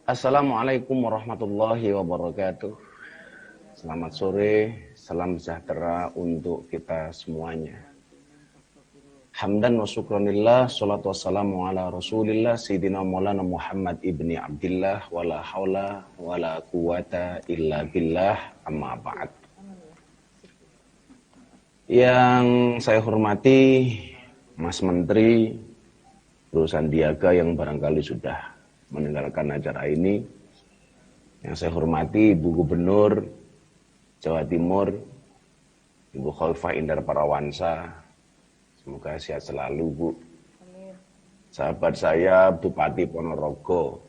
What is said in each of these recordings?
Assalamualaikum warahmatullahi wabarakatuh. Selamat sore, salam sejahtera untuk kita semuanya. Hamdan wa syukranillah, salatu wassalamu ala rasulillah, Sayyidina Maulana Muhammad ibni Abdillah, wala hawla wala quwata illa billah, amma ba'd. Yang saya hormati Mas Menteri Bro Sandiaga yang barangkali sudah meninggalkan acara ini. Yang saya hormati Ibu Gubernur Jawa Timur, Ibu Khalifah Indar Parawansa. Semoga sehat selalu, Bu. Amin. Sahabat saya Bupati Ponorogo,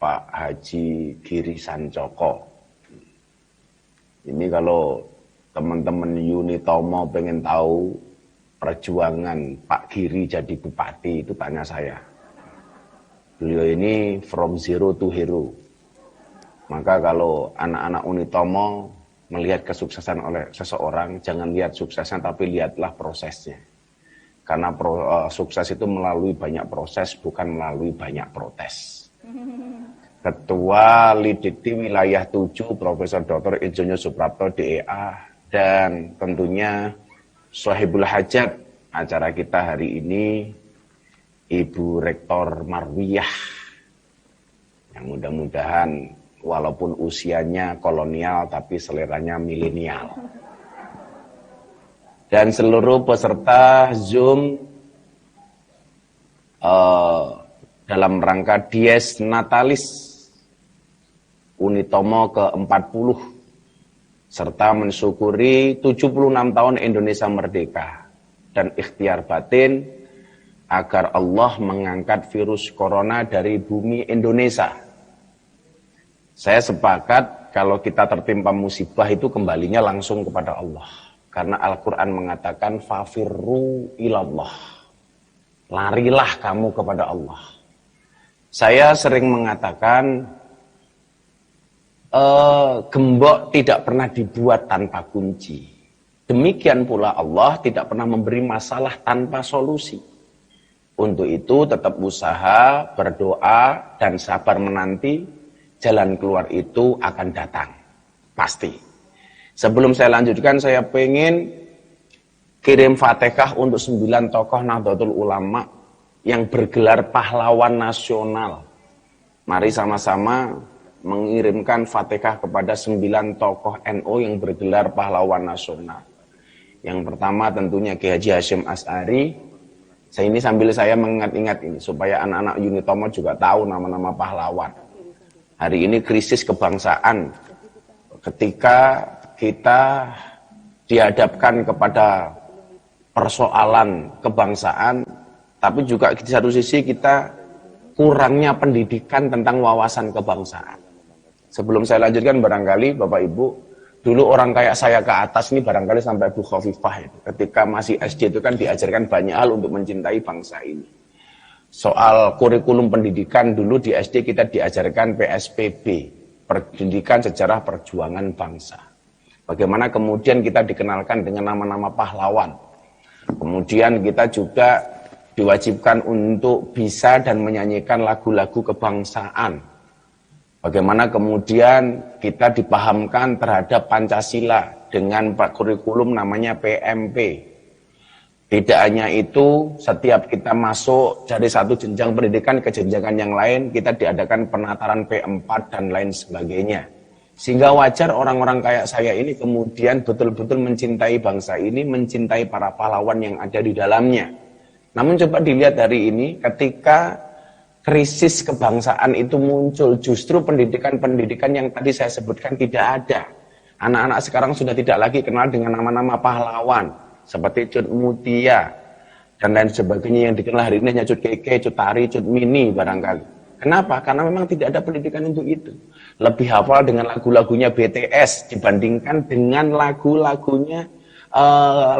Pak Haji Giri Sancoko. Ini kalau teman-teman Unitomo pengen tahu perjuangan Pak Giri jadi bupati, itu tanya saya. Beliau ini from zero to hero. Maka kalau anak-anak Unitomo melihat kesuksesan oleh seseorang, jangan lihat suksesnya tapi lihatlah prosesnya. Karena sukses itu melalui banyak proses, bukan melalui banyak protes. Ketua Lidikti Wilayah 7 Profesor Dr. Insinyur Suprapto DEA dan tentunya Sohibul Hajat acara kita hari ini Ibu Rektor Marwiyah yang mudah-mudahan walaupun usianya kolonial tapi seleranya milenial. Dan seluruh peserta Zoom dalam rangka Dies Natalis Unitomo ke-40 serta mensyukuri 76 tahun Indonesia merdeka dan ikhtiar batin agar Allah mengangkat virus corona dari bumi Indonesia. Saya sepakat kalau kita tertimpa musibah itu kembalinya langsung kepada Allah. Karena Al-Quran mengatakan fafirru ilallah. Larilah kamu kepada Allah. Saya sering mengatakan gembok tidak pernah dibuat tanpa kunci. Demikian pula Allah tidak pernah memberi masalah tanpa solusi. Untuk itu tetap usaha, berdoa, dan sabar menanti, jalan keluar itu akan datang. Pasti. Sebelum saya lanjutkan, saya pengen kirim Fatihah untuk 9 tokoh Nahdlatul Ulama yang bergelar pahlawan nasional. Mari sama-sama mengirimkan Fatihah kepada 9 tokoh NU yang bergelar pahlawan nasional. Yang pertama tentunya Kiai Haji Hasyim Asy'ari. Ini sambil saya mengingat-ingat ini supaya anak-anak Unitomo juga tahu nama-nama pahlawan. Hari ini krisis kebangsaan. Ketika kita dihadapkan kepada persoalan kebangsaan, tapi juga di satu sisi kita kurangnya pendidikan tentang wawasan kebangsaan. Sebelum saya lanjutkan, barangkali Bapak Ibu, dulu orang kayak saya ke atas ini barangkali sampai Bu Khofifah itu. Ketika masih SD itu kan diajarkan banyak hal untuk mencintai bangsa ini. Soal kurikulum pendidikan dulu di SD kita diajarkan PSPB, Pendidikan Sejarah Perjuangan Bangsa. Bagaimana kemudian kita dikenalkan dengan nama-nama pahlawan. Kemudian kita juga diwajibkan untuk bisa dan menyanyikan lagu-lagu kebangsaan. Bagaimana kemudian kita dipahamkan terhadap Pancasila dengan kurikulum namanya PMP. Tidak hanya itu, setiap kita masuk dari satu jenjang pendidikan ke jenjang yang lain, kita diadakan penataran P4 dan lain sebagainya. Sehingga wajar orang-orang kayak saya ini kemudian betul-betul mencintai bangsa ini, mencintai para pahlawan yang ada di dalamnya. Namun coba dilihat hari ini, ketika krisis kebangsaan itu muncul, justru pendidikan-pendidikan yang tadi saya sebutkan tidak ada. Anak-anak sekarang sudah tidak lagi kenal dengan nama-nama pahlawan, seperti Cut Mutia, dan lain sebagainya yang dikenal hari ini hanya Cut Keke, Cut Tari, Cut Mini barangkali. Kenapa? Karena memang tidak ada pendidikan untuk itu. Lebih hafal dengan lagu-lagunya BTS dibandingkan dengan lagu-lagunya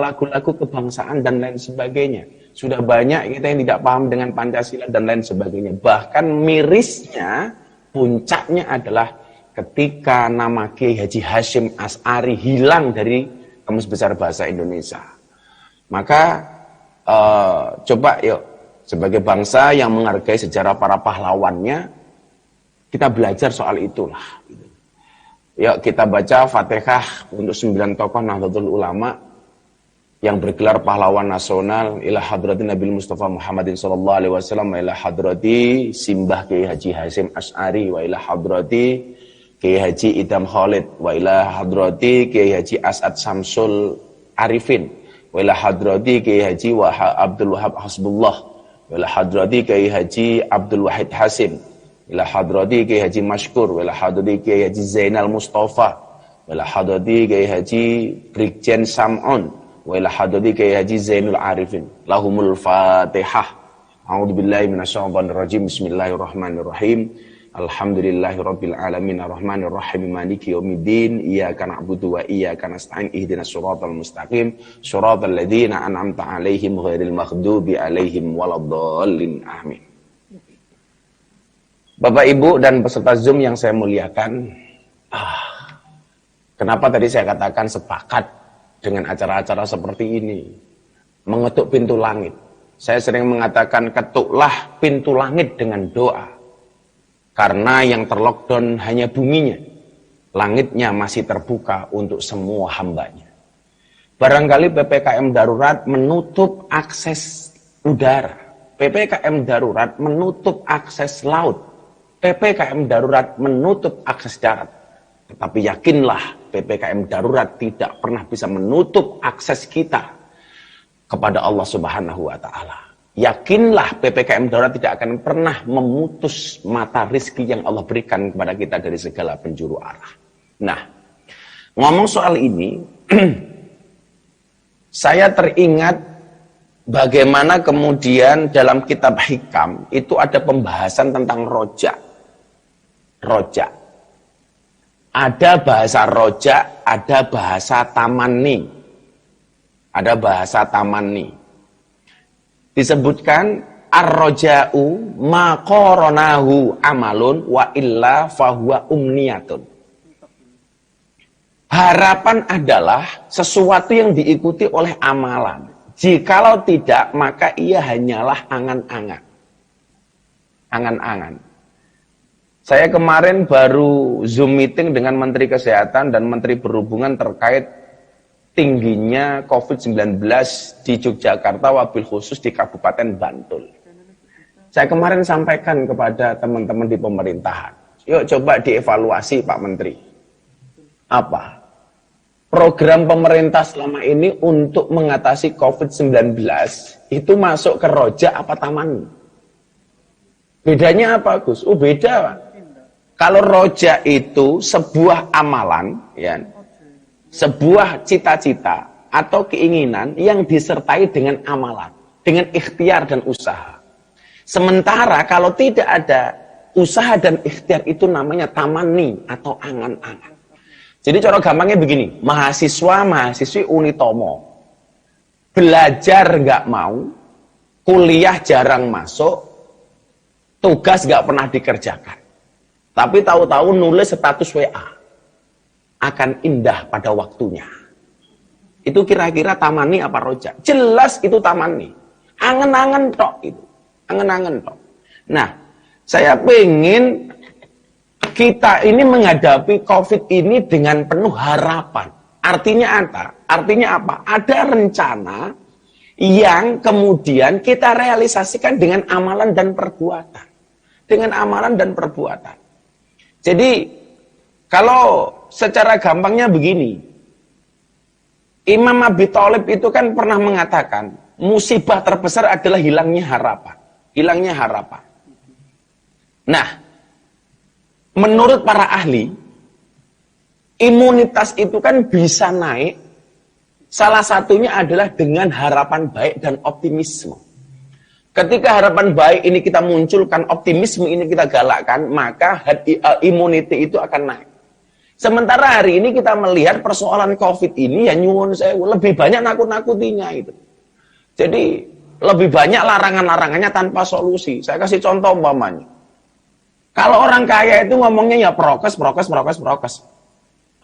lagu-lagu kebangsaan dan lain sebagainya. Sudah banyak kita yang tidak paham dengan Pancasila dan lain sebagainya. Bahkan mirisnya, puncaknya adalah ketika nama Kiai Haji Hasyim Asy'ari hilang dari Kamus Besar Bahasa Indonesia. Maka coba yuk, sebagai bangsa yang menghargai sejarah para pahlawannya, Kita belajar soal itulah. Yuk kita baca Fatihah untuk 9 tokoh Nahdlatul Ulama yang bergelar pahlawan nasional, ila hadrati Nabi Mustafa Muhammadin sallallahu alaihi wasallam, wa ila hadrati Simbah Kiai Haji Hasyim Asy'ari, wa ila hadrati Kiai Haji Idham Khalid, wa ila hadrati Kiai Haji As'ad Samsul Arifin, wa ila hadrati Kiai Haji Abdul Wahab Hasbullah, wa ila hadrati Kiai Haji Abdul Wahid Hasim, ila hadrati Kiai Haji Mashkur, wa ila hadrati Kiai Haji Zainal Mustafa, wa ila hadrati Kiai Haji Brigjen Sam'un, wa ila hadrati Kiai Haji Zainul Arifin. Lahumul Fatihah. A'udzubillahi minasyaitonir rajim. Bismillahirrahmanirrahim. Alhamdulillahirabbil alamin arrahmanir rahim maliki yaumiddin. Iyyaka na'budu wa iyyaka nasta'in. Ihdinas siratal mustaqim. Shiratal ladzina an'amta 'alaihim ghairil maghdubi 'alaihim waladdallin. Amin. Bapak Ibu dan peserta Zoom yang saya muliakan, kenapa tadi saya katakan sepakat dengan acara-acara seperti ini, mengetuk pintu langit. Saya sering mengatakan ketuklah pintu langit dengan doa, karena yang terlockdown hanya buminya, langitnya masih terbuka untuk semua hambanya. Barangkali PPKM darurat menutup akses udara, PPKM darurat menutup akses laut, PPKM darurat menutup akses darat. Tetapi yakinlah PPKM darurat tidak pernah bisa menutup akses kita kepada Allah Subhanahu wa Ta'ala. Yakinlah PPKM darurat tidak akan pernah memutus mata rizki yang Allah berikan kepada kita dari segala penjuru arah. Nah, ngomong soal ini, saya teringat bagaimana kemudian dalam kitab Hikam itu ada pembahasan tentang rojak. Rojak. Ada bahasa rojak, ada bahasa tamanni. Ada bahasa tamanni. Disebutkan ar-roja'u ma qoronahu amalun wa illa fahuwa umniyatun. Harapan adalah sesuatu yang diikuti oleh amalan. Jikalau tidak, maka ia hanyalah angan-angan. Angan-angan. Saya kemarin baru Zoom meeting dengan Menteri Kesehatan dan Menteri Perhubungan terkait tingginya COVID-19 di Yogyakarta, wabil khusus di Kabupaten Bantul. Saya kemarin sampaikan kepada teman-teman di pemerintahan, yuk coba dievaluasi Pak Menteri. Apa? Program pemerintah selama ini untuk mengatasi COVID-19 itu masuk ke rojak apa taman? Bedanya apa, Gus? Oh beda, Pak. Kalau rojak itu sebuah amalan, ya, sebuah cita-cita atau keinginan yang disertai dengan amalan, dengan ikhtiar dan usaha. Sementara kalau tidak ada usaha dan ikhtiar itu namanya tamani atau angan-angan. Jadi cara gampangnya begini, mahasiswa-mahasiswi Unitomo belajar nggak mau, kuliah jarang masuk, tugas nggak pernah dikerjakan. Tapi tahu-tahu nulis status WA. Akan indah pada waktunya. Itu kira-kira tamani apa rojak? Jelas itu tamani. Angen-angen tok itu. Angen-angen tok. Nah, saya pengen kita ini menghadapi COVID ini dengan penuh harapan. Artinya apa? Artinya apa? Ada rencana yang kemudian kita realisasikan dengan amalan dan perbuatan. Dengan amalan dan perbuatan. Jadi, kalau secara gampangnya begini, Imam Abi Thalib itu kan pernah mengatakan, musibah terbesar adalah hilangnya harapan. Hilangnya harapan. Nah, menurut para ahli, imunitas itu kan bisa naik, salah satunya adalah dengan harapan baik dan optimisme. Ketika harapan baik ini kita munculkan, optimisme ini kita galakkan, maka immunity itu akan naik. Sementara hari ini kita melihat persoalan COVID ini, ya nyuwun sewu, lebih banyak nakut-nakutinya itu. Jadi, lebih banyak larangan-larangannya tanpa solusi. Saya kasih contoh umpamanya. Kalau orang kaya itu ngomongnya ya prokes.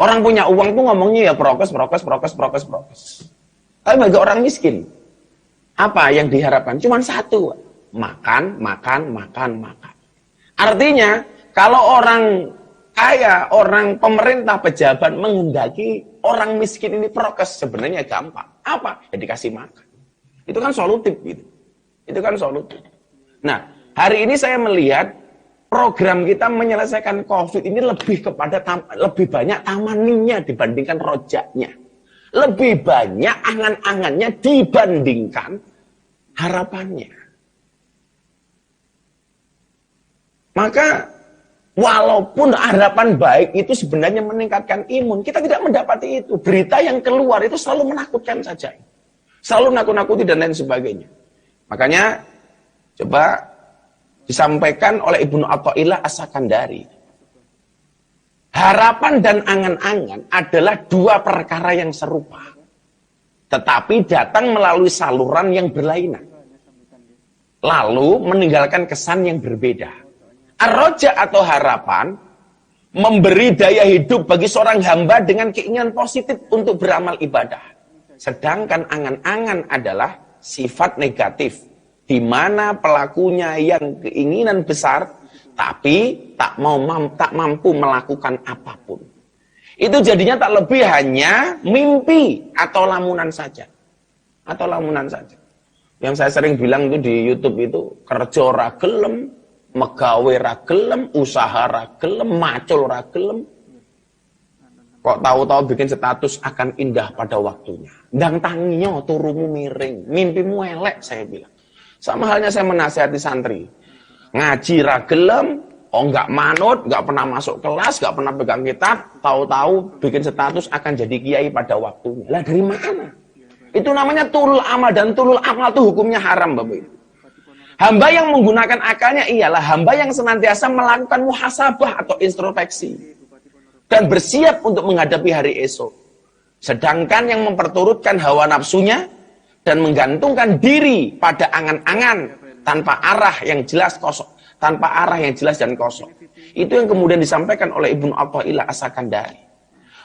Orang punya uang itu ngomongnya ya prokes. Tapi bagi orang miskin, apa yang diharapkan? Cuma satu, makan. Artinya, Kalau orang kaya, orang pemerintah, pejabat menghendaki orang miskin ini prokes, sebenarnya gampang. Apa? Ya dikasih makan. Itu kan solutif gitu. Itu kan solutif. Nah, hari ini saya melihat program kita menyelesaikan COVID ini lebih kepada lebih banyak tamaninya dibandingkan rojaknya. Lebih banyak angan-angannya dibandingkan harapannya. Maka walaupun harapan baik itu sebenarnya meningkatkan imun, kita tidak mendapati itu. Berita yang keluar itu selalu menakutkan saja. Selalu nakut-nakuti dan lain sebagainya. Makanya coba disampaikan oleh Ibnu Athaillah As-Sakandari. Harapan dan angan-angan adalah dua perkara yang serupa. Tetapi datang melalui saluran yang berlainan. Lalu meninggalkan kesan yang berbeda. Ar-roja atau harapan memberi daya hidup bagi seorang hamba dengan keinginan positif untuk beramal ibadah. Sedangkan angan-angan adalah sifat negatif, di mana pelakunya yang keinginan besar, tapi tak mampu melakukan apapun. Itu jadinya tak lebih hanya mimpi atau lamunan saja. Atau lamunan saja. Yang saya sering bilang itu di YouTube itu, kerja ora gelem, megawe ra gelem, usaha ra gelem, macul ra gelem. Kok tahu-tahu bikin status akan indah pada waktunya. Ndang tanginya turumu miring, mimpimu elek, saya bilang. Sama halnya saya menasihati santri. Ngaji ra gelem, enggak manut, enggak pernah masuk kelas, enggak pernah pegang kitab, tahu-tahu bikin status akan jadi kiai pada waktunya. Lah dari mana? Itu namanya tulul amal, dan tulul amal itu hukumnya haram, Bapak Ibu. Hamba yang menggunakan akalnya ialah hamba yang senantiasa melakukan muhasabah atau introspeksi dan bersiap untuk menghadapi hari esok. Sedangkan yang memperturutkan hawa nafsunya dan menggantungkan diri pada angan-angan tanpa arah yang jelas kosong, tanpa arah yang jelas dan kosong. Itu yang kemudian disampaikan oleh Ibnu Athaillah As-Sakandari.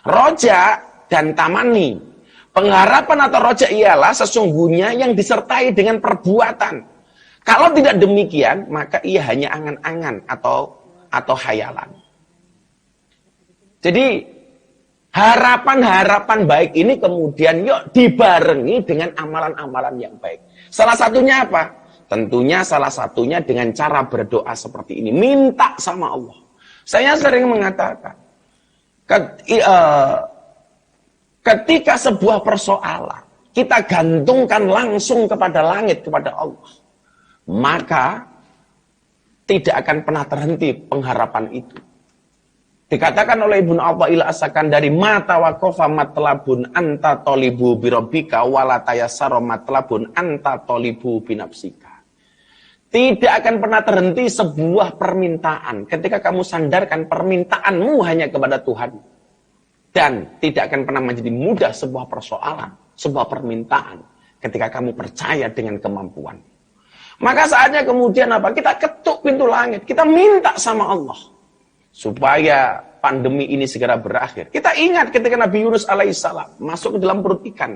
Roja dan tamani, pengharapan atau roja ialah sesungguhnya yang disertai dengan perbuatan. Kalau tidak demikian, maka ia hanya angan-angan atau hayalan. Jadi harapan-harapan baik ini kemudian yuk dibarengi dengan amalan-amalan yang baik. Salah satunya apa? Tentunya salah satunya dengan cara berdoa seperti ini. Minta sama Allah. Saya sering mengatakan, ketika sebuah persoalan, kita gantungkan langsung kepada langit, kepada Allah, maka tidak akan pernah terhenti pengharapan itu. Dikatakan oleh Ibnu Athaillah As-Sakandari, mata waqafa matlabun anta tolibu birabbika wala tayassara matlabun anta tolibu binafsika. Tidak akan pernah terhenti sebuah permintaan ketika kamu sandarkan permintaanmu hanya kepada Tuhan. Dan tidak akan pernah menjadi mudah sebuah persoalan, sebuah permintaan ketika kamu percaya dengan kemampuan. Maka saatnya kemudian apa? Kita ketuk pintu langit. Kita minta sama Allah. Supaya pandemi ini segera berakhir. Kita ingat ketika Nabi Yunus alaihissalam masuk ke dalam perut ikan.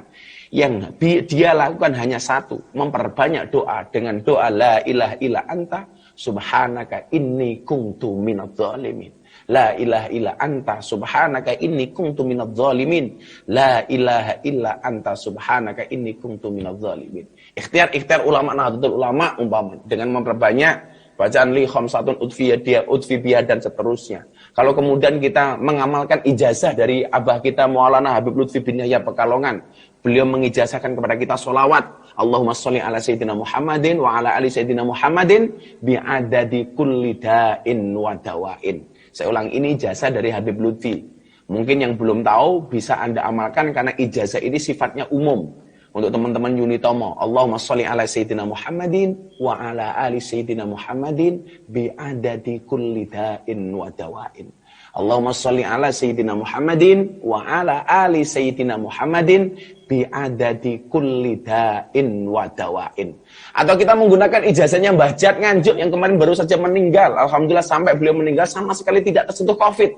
Yang dia lakukan hanya satu. Memperbanyak doa dengan doa la ilaha illa anta subhanaka inni kuntu minadz zalimin. La ilaha illa anta subhanaka inni kuntu minadz zalimin. La ilaha illa anta subhanaka inni kuntu minadz zalimin. Ikhtiar ulama Nahdlatul Ulama umpama dengan memperbanyak bacaan li khamsatun udfi biha dan seterusnya. Kalau kemudian kita mengamalkan ijazah dari abah kita Maulana Habib Lutfi bin Yahya Pekalongan, beliau mengijazahkan kepada kita sholawat Allahumma sholli ala sayyidina Muhammadin wa ala ali sayyidina Muhammadin bi'adadi kulli da'in wa dawain. Saya ulang, ini ijazah dari Habib Lutfi. Mungkin yang belum tahu bisa Anda amalkan karena ijazah ini sifatnya umum. Untuk teman-teman Unitomo, Allahumma sholli ala sayyidina Muhammadin wa ala ali sayyidina Muhammadin bi'adadi kulli da'in wa dawain. Allahumma sholli ala sayyidina Muhammadin wa ala ali sayyidina Muhammadin bi'adadi kulli da'in wa dawain. Atau kita menggunakan ijazahnya Mbah Jat Nganjuk yang kemarin baru saja meninggal. Alhamdulillah sampai beliau meninggal sama sekali tidak tersentuh COVID.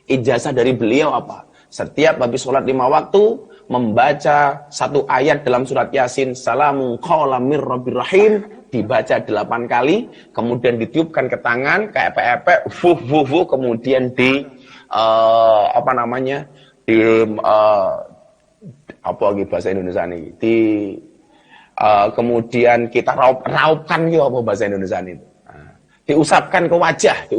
Ijazah dari beliau apa? Setiap habis sholat 5 waktu, membaca satu ayat dalam surat Yasin, salamun qawla mir rabbir rahim, dibaca 8 kali, kemudian ditiupkan ke tangan, kayak epek-epek, kemudian di, apa lagi bahasa Indonesia ini, kemudian kita raupkan gitu, apa bahasa Indonesia itu. Diusapkan ke wajah.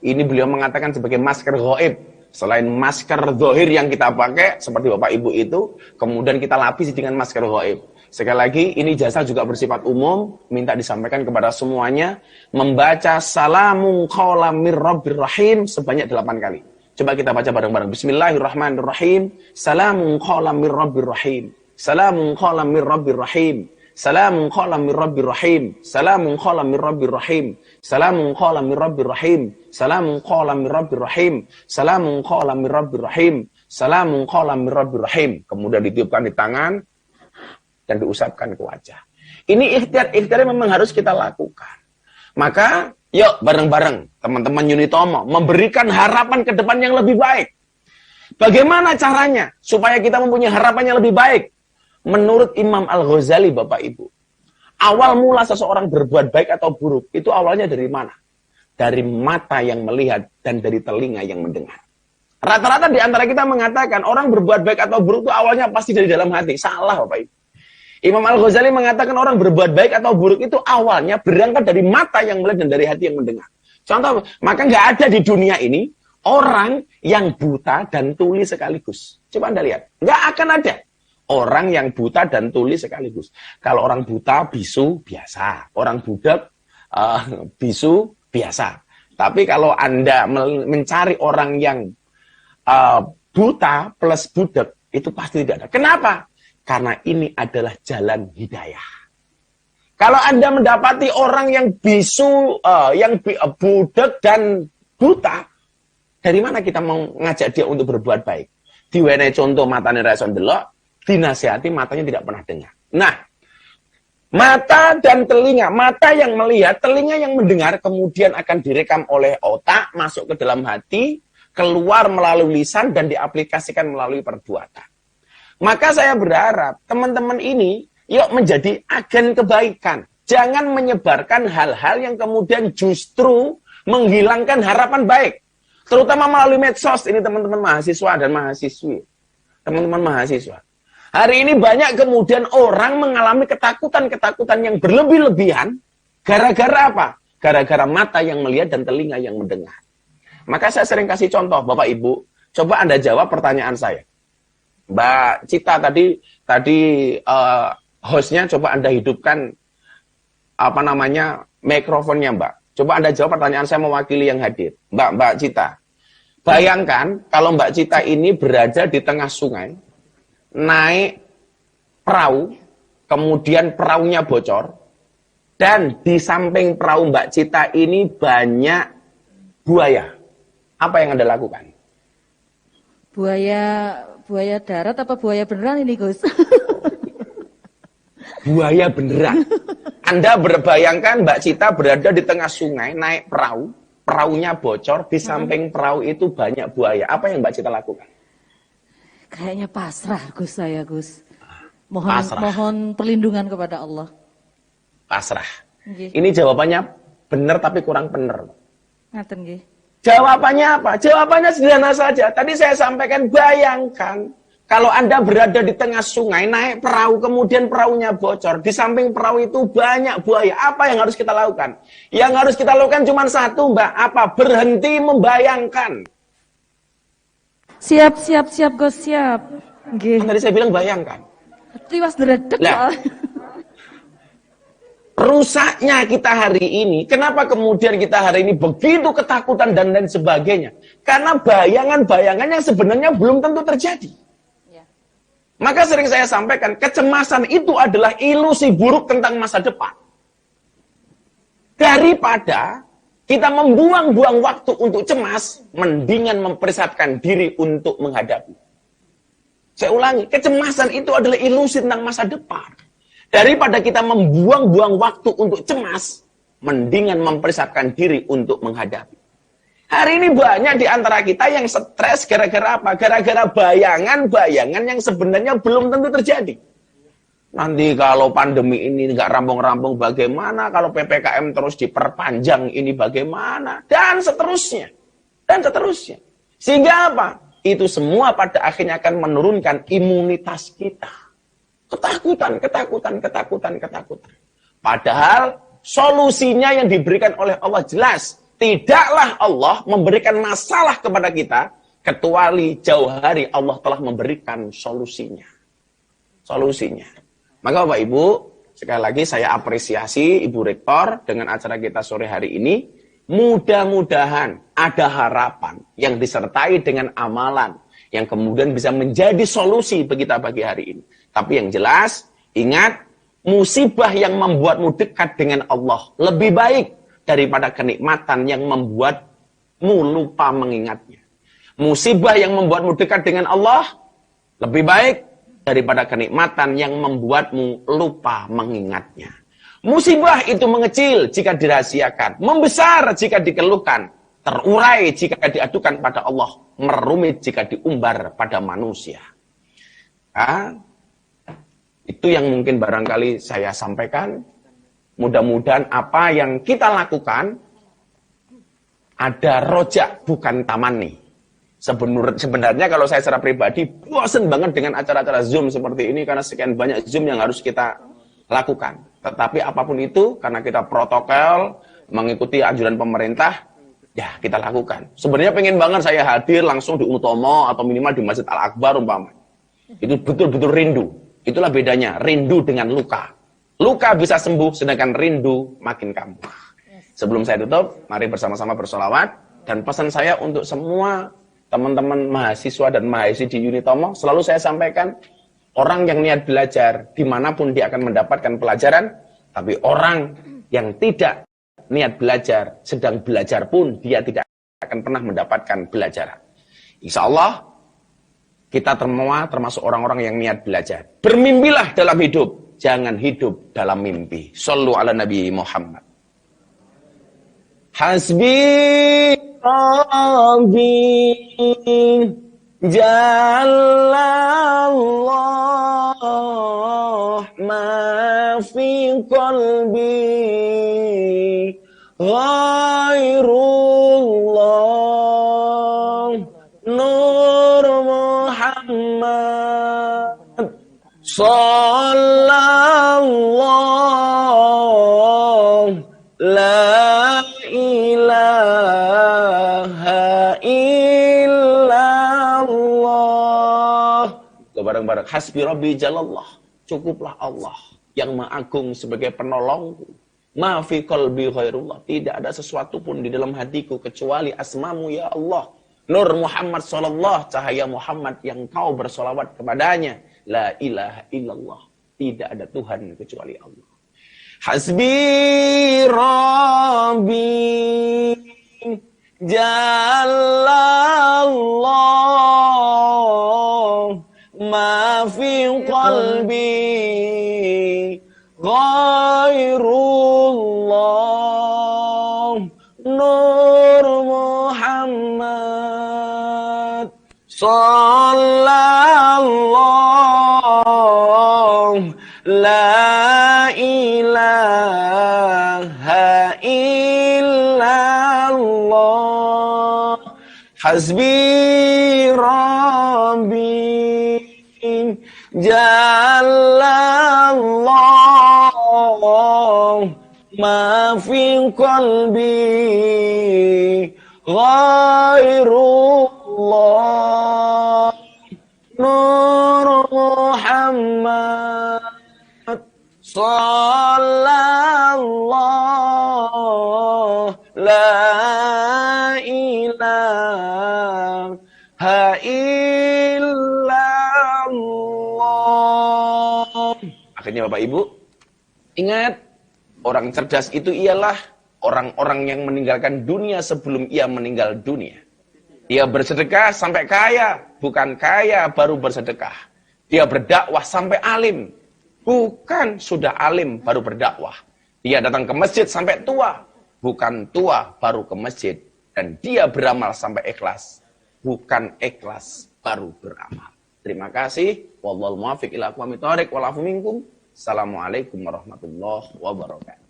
Ini beliau mengatakan sebagai masker ghaib. Selain masker zahir yang kita pakai, seperti Bapak Ibu itu, kemudian kita lapisi dengan masker ghaib. Sekali lagi, ini jasa juga bersifat umum, minta disampaikan kepada semuanya, membaca salamun qawlam mir rabbir rahim sebanyak 8 kali. Coba kita baca bareng-bareng. Bismillahirrahmanirrahim. Salamun qawlam mir rabbir rahim. Salamun qawlam mir rabbir rahim. Salamun qawlam mir rabbir rahim. Salamun qawlam mir rabbir rahim. Salamun qawlam mir rabbir rahim. Salamun qawlam mir rabbir rahim. Salamun qawlam mir rabbir rahim. Salamun qawlam mir rabbir rahim. Kemudian ditiupkan di tangan dan diusapkan ke wajah. Ini ikhtiar memang harus kita lakukan. Maka, yuk bareng-bareng teman-teman Unitomo memberikan harapan ke depan yang lebih baik. Bagaimana caranya supaya kita mempunyai harapan yang lebih baik? Menurut Imam Al-Ghazali, Bapak Ibu, awal mula seseorang berbuat baik atau buruk, itu awalnya dari mana? Dari mata yang melihat dan dari telinga yang mendengar. Rata-rata di antara kita mengatakan orang berbuat baik atau buruk itu awalnya pasti dari dalam hati. Salah, Bapak Ibu. Imam Al-Ghazali mengatakan orang berbuat baik atau buruk itu awalnya berangkat dari mata yang melihat dan dari hati yang mendengar. Contoh, maka nggak ada di dunia ini orang yang buta dan tuli sekaligus. Coba Anda lihat, nggak akan ada orang yang buta dan tuli sekaligus. Kalau orang buta, bisu, biasa. Orang budak, bisu, biasa. Tapi kalau Anda mencari orang yang buta plus budak, itu pasti tidak ada. Kenapa? Karena ini adalah jalan hidayah. Kalau Anda mendapati orang yang bisu, yang budak dan buta, dari mana kita mau ngajak dia untuk berbuat baik? Diwenehi contoh matanya ra iso ndelok, dinasihati matanya tidak pernah dengar. Nah, mata dan telinga, mata yang melihat, telinga yang mendengar, kemudian akan direkam oleh otak, masuk ke dalam hati, keluar melalui lisan, dan diaplikasikan melalui perbuatan. Maka saya berharap teman-teman ini yuk menjadi agen kebaikan. Jangan menyebarkan hal-hal yang kemudian justru menghilangkan harapan baik. Terutama melalui medsos ini teman-teman mahasiswa dan mahasiswi. Teman-teman mahasiswa. Hari ini banyak kemudian orang mengalami ketakutan-ketakutan yang berlebih-lebihan. Gara-gara apa? Gara-gara mata yang melihat dan telinga yang mendengar. Maka saya sering kasih contoh Bapak Ibu. Coba Anda jawab pertanyaan saya. Mbak Cita tadi hostnya coba Anda hidupkan mikrofonnya Mbak. Coba Anda jawab pertanyaan saya mewakili yang hadir. Mbak Cita. Bayangkan kalau Mbak Cita ini berada di tengah sungai, naik perahu, kemudian perahunya bocor, dan di samping perahu Mbak Cita ini banyak buaya. Apa yang Anda lakukan? Buaya darat apa buaya beneran ini, Gus? Buaya beneran. Anda berbayangkan Mbak Cita berada di tengah sungai, naik perahu, perahunya bocor, di samping perahu itu banyak buaya. Apa yang Mbak Cita lakukan? Kayaknya pasrah, Gus, saya, Gus. Pasrah. Mohon perlindungan kepada Allah. Pasrah. Nggih. Ini jawabannya benar tapi kurang benar. Ngaten nggih. Jawabannya apa? Jawabannya sederhana saja. Tadi saya sampaikan, bayangkan kalau Anda berada di tengah sungai, naik perahu, kemudian perahunya bocor. Di samping perahu itu banyak buaya. Apa yang harus kita lakukan? Yang harus kita lakukan cuma satu, Mbak. Apa? Berhenti membayangkan. Siap, Gus, siap. Nggih. Tadi saya bilang bayangkan. Tiwas dredeg. Rusaknya kita hari ini, kenapa kemudian kita hari ini begitu ketakutan dan lain sebagainya? Karena bayangan-bayangan yang sebenarnya belum tentu terjadi. Ya. Maka sering saya sampaikan, kecemasan itu adalah ilusi buruk tentang masa depan. Daripada kita membuang-buang waktu untuk cemas, mendingan mempersiapkan diri untuk menghadapi. Saya ulangi, kecemasan itu adalah ilusi tentang masa depan. Daripada kita membuang-buang waktu untuk cemas, mendingan mempersiapkan diri untuk menghadapi. Hari ini banyak di antara kita yang stres gara-gara apa? Gara-gara bayangan-bayangan yang sebenarnya belum tentu terjadi. Nanti kalau pandemi ini nggak rampung-rampung bagaimana? Kalau PPKM terus diperpanjang ini bagaimana? Dan seterusnya. Dan seterusnya. Sehingga apa? Itu semua pada akhirnya akan menurunkan imunitas kita. Ketakutan. Padahal solusinya yang diberikan oleh Allah jelas. Tidaklah Allah memberikan masalah kepada kita, kecuali jauh hari Allah telah memberikan solusinya. Maka Bapak Ibu, sekali lagi saya apresiasi Ibu Rektor dengan acara kita sore hari ini. Mudah-mudahan ada harapan yang disertai dengan amalan yang kemudian bisa menjadi solusi bagi kita pagi hari ini. Tapi yang jelas, ingat, musibah yang membuatmu dekat dengan Allah lebih baik daripada kenikmatan yang membuatmu lupa mengingatnya. Musibah yang membuatmu dekat dengan Allah lebih baik daripada kenikmatan yang membuatmu lupa mengingatnya. Musibah itu mengecil jika dirahasiakan, membesar jika dikeluhkan, terurai jika diadukan pada Allah, merumit jika diumbar pada manusia. Itu yang mungkin barangkali saya sampaikan. Mudah-mudahan apa yang kita lakukan ada rojak bukan tamani. Sebenarnya kalau saya secara pribadi bosan banget dengan acara-acara Zoom seperti ini karena sekian banyak Zoom yang harus kita lakukan. Tetapi apapun itu karena kita protokol mengikuti anjuran pemerintah, ya kita lakukan. Sebenarnya pengen banget saya hadir langsung di Utomo atau minimal di Masjid Al-Akbar umpama. Itu betul-betul rindu. Itulah bedanya rindu dengan luka. Luka bisa sembuh sedangkan rindu makin kambuh. Sebelum saya tutup, mari bersama-sama bersolawat dan pesan saya untuk semua teman-teman mahasiswa dan mahasiswi di Unitomo, selalu saya sampaikan, orang yang niat belajar, dimanapun dia akan mendapatkan pelajaran, tapi orang yang tidak niat belajar, sedang belajar pun, dia tidak akan pernah mendapatkan pelajaran. Insya Allah, kita semua termasuk orang-orang yang niat belajar. Bermimpilah dalam hidup, jangan hidup dalam mimpi. Shallu ala Nabi Muhammad. Hasbi Rabbi Jalallah ma fi qalbi ghairullah Nur Muhammad Sallallahu la ilaha illallah. Bareng-bareng. Hasbi Rabbi Jalallah. Cukuplah Allah yang Maha-Agung sebagai penolongku. Ma fi qalbi ghairullah. Tidak ada sesuatu pun di dalam hatiku kecuali asmamu ya Allah. Nur Muhammad sallallahu, cahaya Muhammad yang kau bersolawat kepadanya. La ilaha illallah. Tidak ada Tuhan kecuali Allah. Hasbi Rabbi Jalallah ma fi qalbi ghairullah Nur Muhammad Sallallahu la ilaha illallah Hasbi Rabbi Jalallah ma fi qalbi ghairullah Nur Muhammad Sallallahu la ilaha illallah. Akhirnya Bapak Ibu, ingat, orang cerdas itu ialah orang-orang yang meninggalkan dunia sebelum ia meninggal dunia. Dia bersedekah sampai kaya, bukan kaya baru bersedekah. Dia berdakwah sampai alim, bukan sudah alim baru berdakwah. Dia datang ke masjid sampai tua, bukan tua baru ke masjid. Dan dia beramal sampai ikhlas, bukan ikhlas baru beramal. Terima kasih. Wallahul muwaffiq ila aqwamit thoriq wal afu minkum. Assalamualaikum warahmatullahi wabarakatuh.